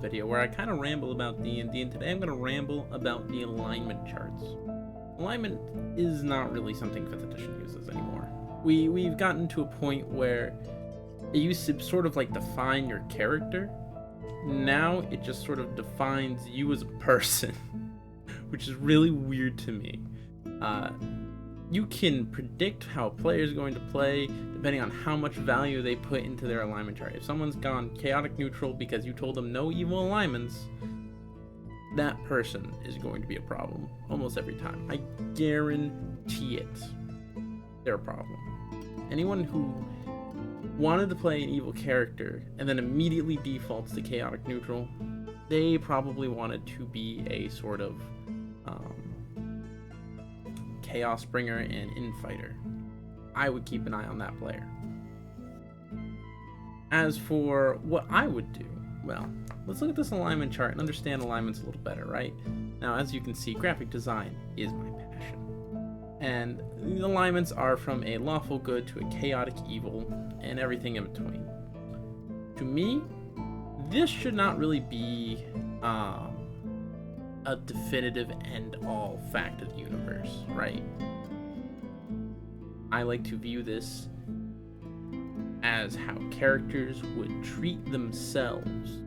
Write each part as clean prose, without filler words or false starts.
video where I kind of ramble about D&D, and today I'm going to ramble about the alignment charts. Alignment is not really something 5th edition uses anymore. We've gotten to a point where it used to sort of like define your character. Now it just sort of defines you as a person, which is really weird to me. You can predict how a player is going to play depending on how much value they put into their alignment chart. If someone's gone chaotic neutral because you told them no evil alignments, that person is going to be a problem almost every time. I guarantee it. They're a problem. Anyone who wanted to play an evil character and then immediately defaults to chaotic neutral, they probably wanted to be a sort of chaos bringer and infighter. I would keep an eye on that player. As for what I would do, well, let's look at this alignment chart and understand alignments a little better, right? Now, as you can see, graphic design is my passion. And the alignments are from a lawful good to a chaotic evil and everything in between. To me, this should not really be a definitive end-all fact of the universe, right? I like to view this as how characters would treat themselves.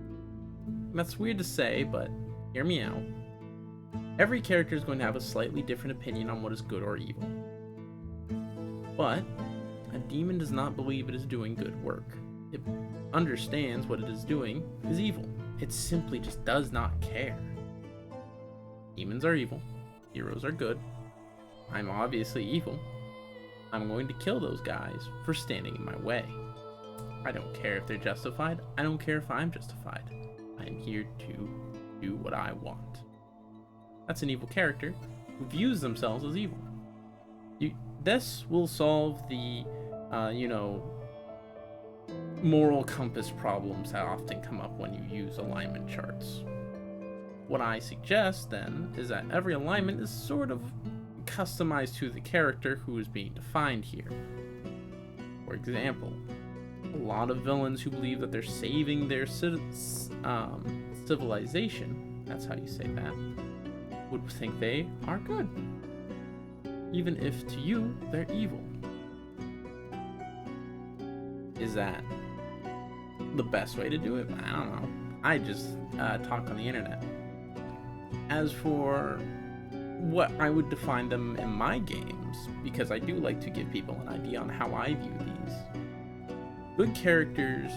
That's weird to say, but hear me out. Every character is going to have a slightly different opinion on what is good or evil. But a demon does not believe it is doing good work. It understands what it is doing is evil. It simply just does not care. Demons are evil. Heroes are good. I'm obviously evil. I'm going to kill those guys for standing in my way. I don't care if they're justified. I don't care if I'm justified. I am here to do what I want. That's an evil character who views themselves as evil. This will solve the, moral compass problems that often come up when you use alignment charts. What I suggest, then, is that every alignment is sort of customized to the character who is being defined here. For example, a lot of villains who believe that they're saving their civilization, that's how you say that, would think they are good, even if to you they're evil. Is that the best way to do it? I don't know. I just talk on the internet. As for what I would define them in my games, because I do like to give people an idea on how I view these, good characters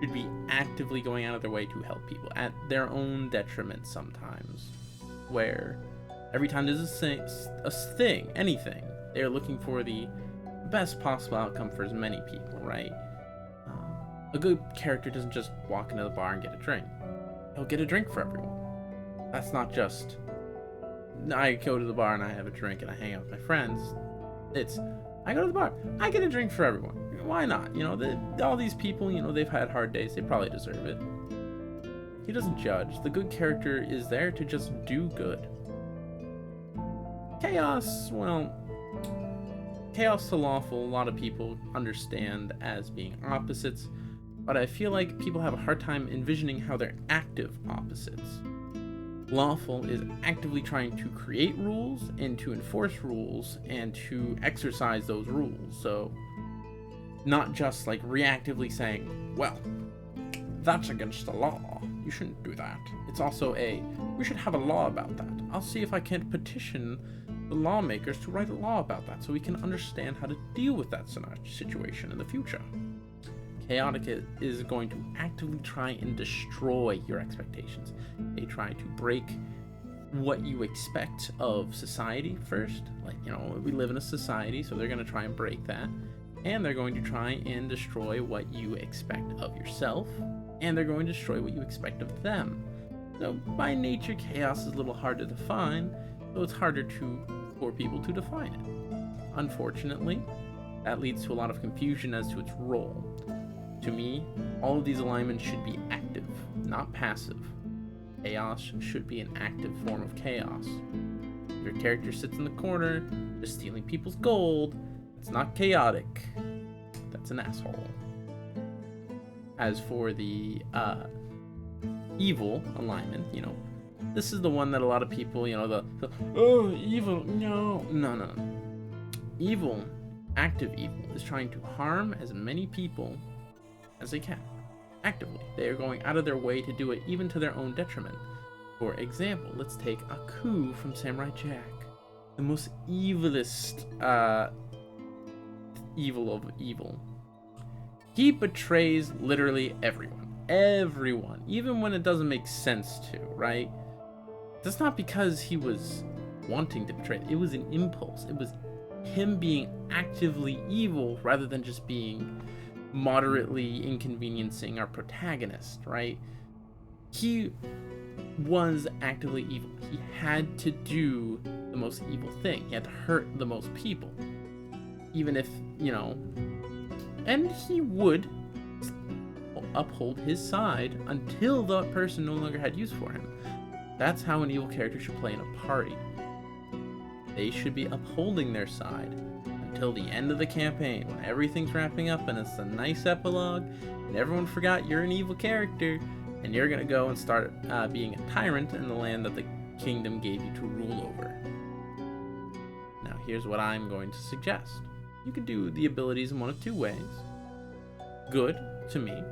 should be actively going out of their way to help people at their own detriment sometimes, where every time there's anything, they're looking for the best possible outcome for as many people, right? A good character doesn't just walk into the bar and get a drink. He'll get a drink for everyone. That's not just, I go to the bar and I have a drink and I hang out with my friends. It's, I go to the bar, I get a drink for everyone. Why not? All these people, they've had hard days. They probably deserve it. He doesn't judge. The good character is there to just do good. Chaos, well, chaos to lawful, a lot of people understand as being opposites, but I feel like people have a hard time envisioning how they're active opposites. Lawful is actively trying to create rules and to enforce rules and to exercise those rules. So not just like reactively saying, well, that's against the law. You shouldn't do that. It's also we should have a law about that. I'll see if I can't petition the lawmakers to write a law about that so we can understand how to deal with that situation in the future. Chaotic is going to actively try and destroy your expectations. They try to break what you expect of society first. Like, we live in a society, so they're going to try and break that. And they're going to try and destroy what you expect of yourself. And they're going to destroy what you expect of them. So by nature, chaos is a little hard to define, so it's harder for people to define it. Unfortunately, that leads to a lot of confusion as to its role. To me, all of these alignments should be active, not passive. Chaos should be an active form of chaos. If your character sits in the corner, just stealing people's gold, it's not chaotic. That's an asshole. As for the evil alignment, this is the one that a lot of people, oh, evil, no. Evil, active evil, is trying to harm as many people as they can. Actively. They are going out of their way to do it, even to their own detriment. For example, let's take Aku from Samurai Jack. The most evilest, evil of evil. He betrays literally everyone. Everyone. Even when it doesn't make sense to, right? That's not because he was wanting to betray. It was an impulse. It was him being actively evil rather than just being moderately inconveniencing our protagonist, right? He was actively evil. He had to do the most evil thing. He had to hurt the most people. Even if, and he would uphold his side until the person no longer had use for him. That's how an evil character should play in a party. They should be upholding their side until the end of the campaign, when everything's wrapping up and it's a nice epilogue, and everyone forgot you're an evil character, and you're gonna go and start being a tyrant in the land that the kingdom gave you to rule over. Now, here's what I'm going to suggest. You can do the abilities in one of two ways. Good, to me.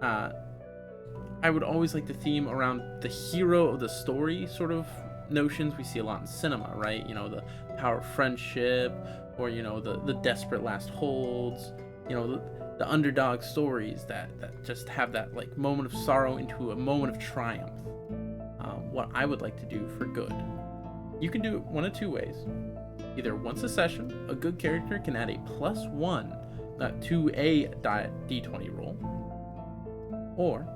I would always like the theme around the hero of the story sort of notions we see a lot in cinema, right? The power of friendship, or the desperate last holds, the underdog stories that just have that like moment of sorrow into a moment of triumph. What I would like to do for good, you can do it one of two ways. Either once a session, a good character can add a +1 to a d20 roll, or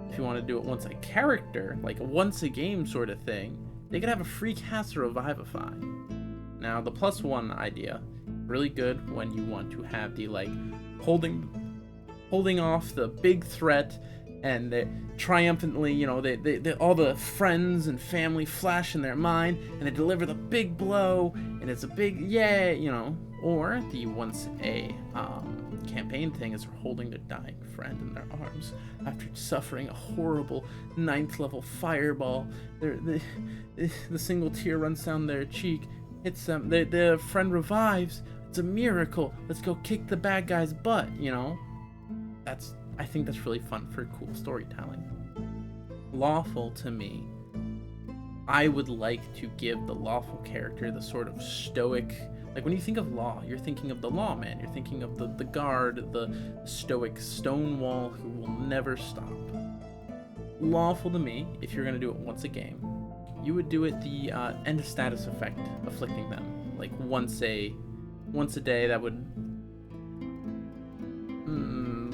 if you want to do it once a character, like a once a game sort of thing, they could have a free cast or revivify. Now, the +1 idea, really good when you want to have the like holding off the big threat, and they triumphantly, they all the friends and family flash in their mind, and they deliver the big blow, and it's a big yay, or the once a campaign thing is holding their dying friend in their arms after suffering a horrible 9th level fireball. The single tear runs down their cheek, hits them, the friend revives. It's a miracle. Let's go kick the bad guy's butt, I think that's really fun for cool storytelling. Lawful, to me, I would like to give the lawful character the sort of stoic, like when you think of law, you're thinking of the lawman, you're thinking of the guard, the stoic stonewall who will never stop. Lawful to me, if you're going to do it once a game, you would do it the end of status effect, afflicting them. Like once a day. That would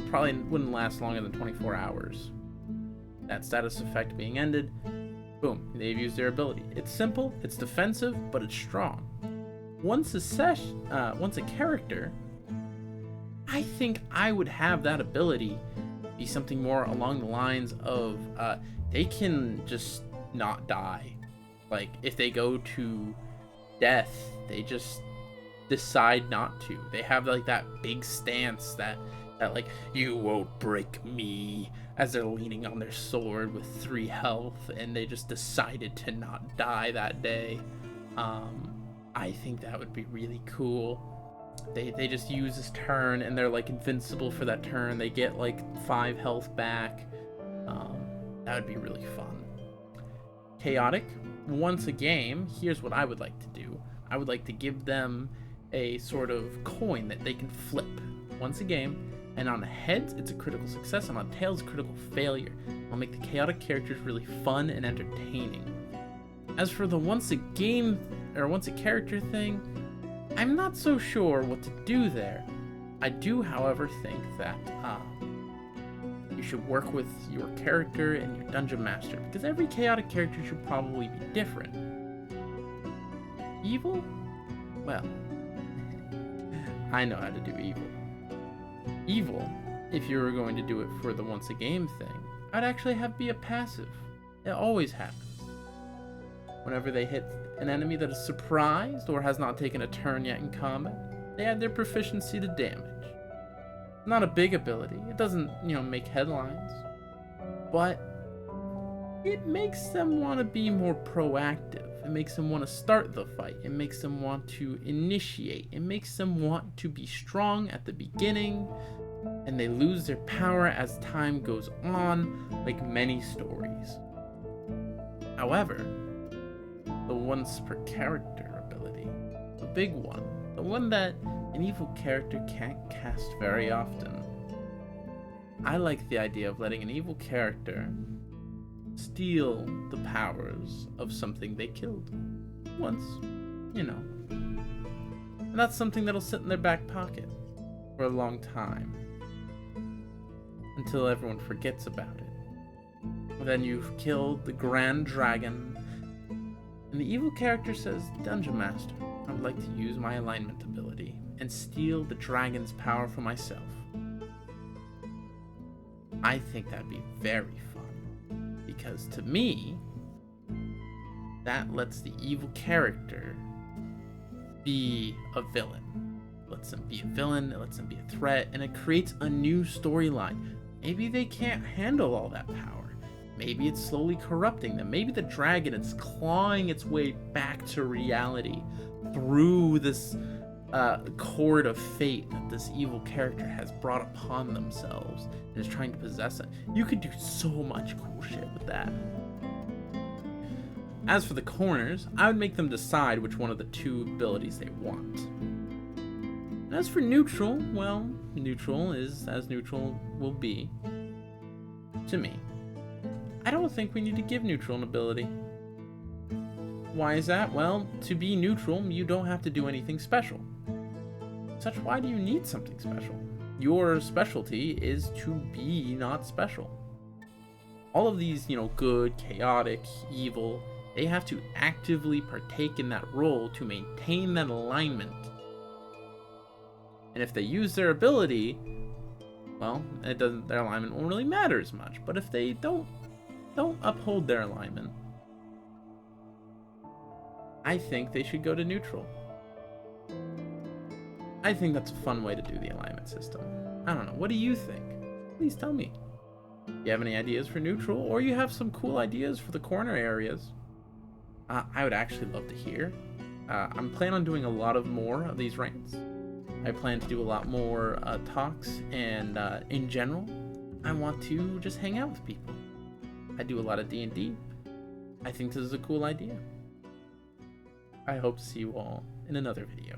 probably wouldn't last longer than 24 hours. That status effect being ended, boom, they've used their ability. It's simple, it's defensive, but it's strong. Once a character, I think I would have that ability be something more along the lines of they can just not die. Like if they go to death, they just decide not to. They have like that big stance that like, you won't break me, as they're leaning on their sword with 3 health, and they just decided to not die that day. I think that would be really cool. They just use this turn, and they're like invincible for that turn. They get like 5 health back. That would be really fun. Chaotic, once a game, here's what I would like to do. I would like to give them a sort of coin that they can flip once a game, and on heads it's a critical success, and on tails a critical failure. I'll make the chaotic characters really fun and entertaining. As for the once a game or once a character thing, I'm not so sure what to do there. I do, however, think that you should work with your character and your dungeon master, because every chaotic character should probably be different. Evil? Well, I know how to do evil. Evil, if you were going to do it for the once a game thing, I'd actually have be a passive. It always happens. Whenever they hit an enemy that is surprised or has not taken a turn yet in combat, they add their proficiency to damage. Not a big ability. It doesn't, make headlines. But it makes them want to be more proactive. It makes them want to start the fight. It makes them want to initiate. It makes them want to be strong at the beginning, and they lose their power as time goes on, like many stories. However, the once per character ability, the big one, the one that an evil character can't cast very often. I like the idea of letting an evil character steal the powers of something they killed once, you know. And that's something that'll sit in their back pocket for a long time until everyone forgets about it. Then you've killed the Grand Dragon, and the evil character says, Dungeon Master, I would like to use my alignment ability and steal the dragon's power for myself. I think that'd be very fun, because to me, that lets the evil character be a villain. It lets them be a villain, it lets them be a threat, and it creates a new storyline. Maybe they can't handle all that power. Maybe it's slowly corrupting them. Maybe the dragon is clawing its way back to reality through this cord of fate that this evil character has brought upon themselves and is trying to possess it. You could do so much cool shit with that. As for the corners, I would make them decide which one of the two abilities they want. And as for neutral, well, neutral is as neutral will be to me. I don't think we need to give neutral an ability. Why is that? Well, to be neutral, you don't have to do anything special. Such, why do you need something special? Your specialty is to be not special. All of these, good, chaotic, evil, they have to actively partake in that role to maintain that alignment. And if they use their ability, well, their alignment won't really matter as much. But if they don't uphold their alignment, I think they should go to neutral. I think that's a fun way to do the alignment system. I don't know. What do you think? Please tell me. Do you have any ideas for neutral, or you have some cool ideas for the corner areas? I would actually love to hear. I'm planning on doing a lot more of these rants. I plan to do a lot more talks, and in general, I want to just hang out with people. I do a lot of D&D. I think this is a cool idea. I hope to see you all in another video.